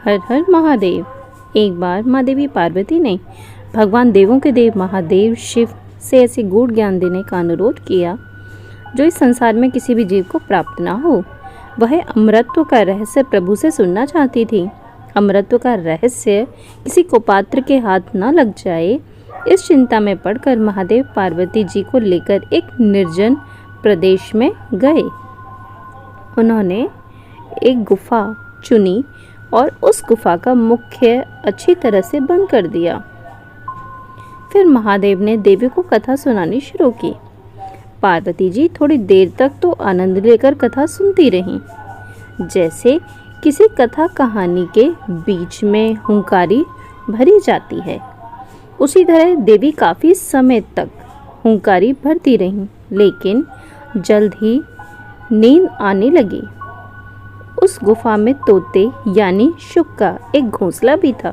हर हर महादेव। एक बार माँ देवी पार्वती ने भगवान देवों के देव महादेव शिव से ऐसे गूढ़ ज्ञान देने का अनुरोध किया जो इस संसार में किसी भी जीव को प्राप्त ना हो। वह अमृतत्व का रहस्य प्रभु से सुनना चाहती थी। अमृतत्व का रहस्य किसी को पात्र के हाथ न लग जाए, इस चिंता में पड़कर महादेव पार्वती जी को लेकर एक निर्जन प्रदेश में गए। उन्होंने एक गुफा चुनी और उस गुफा का मुख्य अच्छी तरह से बंद कर दिया। फिर महादेव ने देवी को कथा सुनानी शुरू की। पार्वती जी थोड़ी देर तक तो आनंद लेकर कथा सुनती रहीं। जैसे किसी कथा कहानी के बीच में हुंकारी भरी जाती है, उसी तरह देवी काफ़ी समय तक हुंकारी भरती रहीं, लेकिन जल्द ही नींद आने लगी। उस गुफा में तोते यानी शुक का एक घोंसला भी था।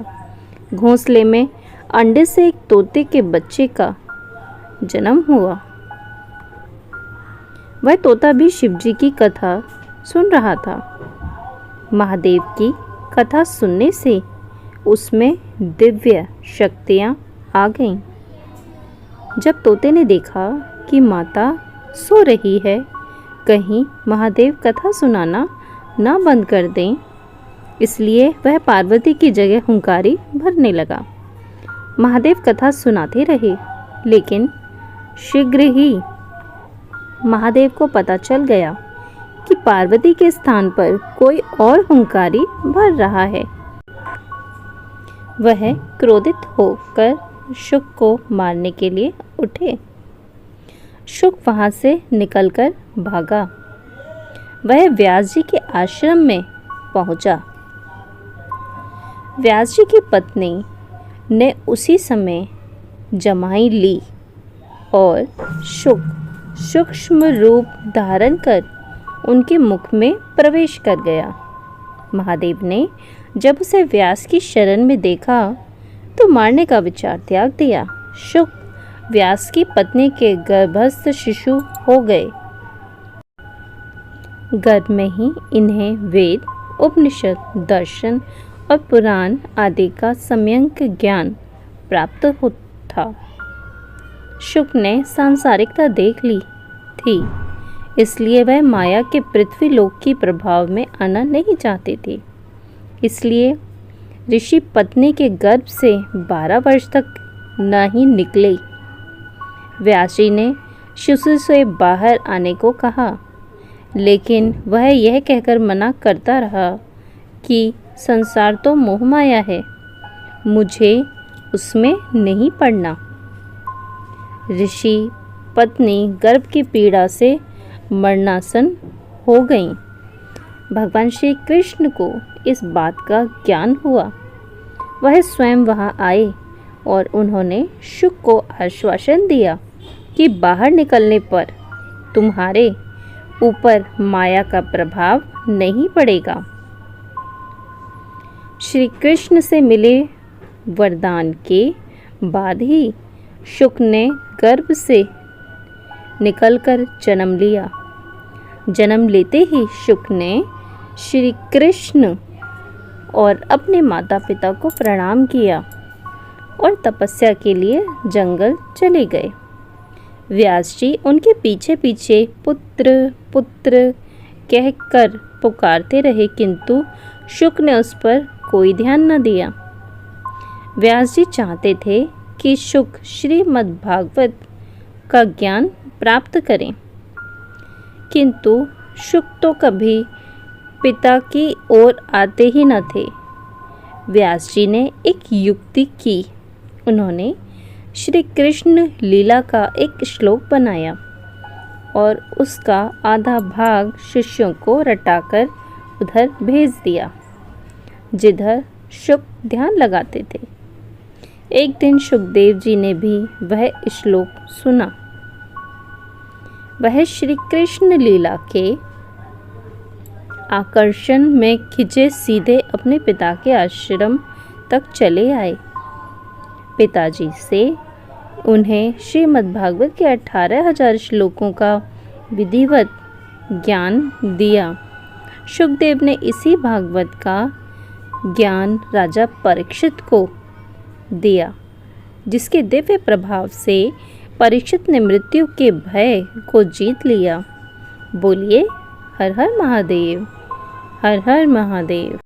घोंसले में अंडे से एक तोते के बच्चे का जन्म हुआ। वह तोता भी शिवजी की कथा सुन रहा था। महादेव की कथा सुनने से उसमें दिव्य शक्तियाँ आ गईं। जब तोते ने देखा कि माता सो रही है, कहीं महादेव कथा सुनाना ना बंद कर दें, इसलिए वह पार्वती की जगह हुंकारी भरने लगा। महादेव कथा सुनाते रहे, लेकिन शीघ्र ही महादेव को पता चल गया कि पार्वती के स्थान पर कोई और हुंकारी भर रहा है। वह क्रोधित होकर शुक को मारने के लिए उठे। शुक वहां से निकलकर भागा। वह व्यास जी के आश्रम में पहुंचा। व्यास जी की पत्नी ने उसी समय जमाई ली और शुक सूक्ष्म रूप धारण कर उनके मुख में प्रवेश कर गया। महादेव ने जब उसे व्यास की शरण में देखा तो मारने का विचार त्याग दिया। शुक व्यास की पत्नी के गर्भस्थ शिशु हो गए। गर्भ में ही इन्हें वेद, उपनिषद, दर्शन और पुराण आदि का सम्यक ज्ञान प्राप्त होता था। शुक ने सांसारिकता देख ली थी, इसलिए वह माया के पृथ्वी लोक की प्रभाव में आना नहीं चाहते थे। इसलिए ऋषि पत्नी के गर्भ से 12 वर्ष तक न ही निकले। व्यास जी ने शिशु से बाहर आने को कहा, लेकिन वह यह कहकर मना करता रहा कि संसार तो मोह माया है, मुझे उसमें नहीं पड़ना। ऋषि पत्नी गर्भ की पीड़ा से मरणासन हो गईं। भगवान श्री कृष्ण को इस बात का ज्ञान हुआ। वह स्वयं वहां आए और उन्होंने शुक को आश्वासन दिया कि बाहर निकलने पर तुम्हारे ऊपर माया का प्रभाव नहीं पड़ेगा। श्री कृष्ण से मिले वरदान के बाद ही शुक ने गर्भ से निकलकर जन्म लिया। जन्म लेते ही शुक ने श्री कृष्ण और अपने माता पिता को प्रणाम किया और तपस्या के लिए जंगल चले गए। व्यास जी उनके पीछे पीछे पुत्र पुत्र कहकर पुकारते रहे, किंतु शुक ने उस पर कोई ध्यान न दिया। व्यास जी चाहते थे कि शुक श्रीमद्भागवत का ज्ञान प्राप्त करें, किंतु शुक तो कभी पिता की ओर आते ही न थे। व्यास जी ने एक युक्ति की। उन्होंने श्री कृष्ण लीला का एक श्लोक बनाया और उसका आधा भाग शिष्यों को रटाकर उधर भेज दिया, जिधर शुक ध्यान लगाते थे। एक दिन शुकदेव जी ने भी वह श्लोक सुना। वह श्री कृष्ण लीला के आकर्षण में खिंचे सीधे अपने पिता के आश्रम तक चले आए। पिताजी से उन्हें श्रीमद्भागवत के 18,000 श्लोकों का विधिवत ज्ञान दिया। शुकदेव ने इसी भागवत का ज्ञान राजा परीक्षित को दिया, जिसके दिव्य प्रभाव से परीक्षित ने मृत्यु के भय को जीत लिया। बोलिए हर हर महादेव, हर हर महादेव।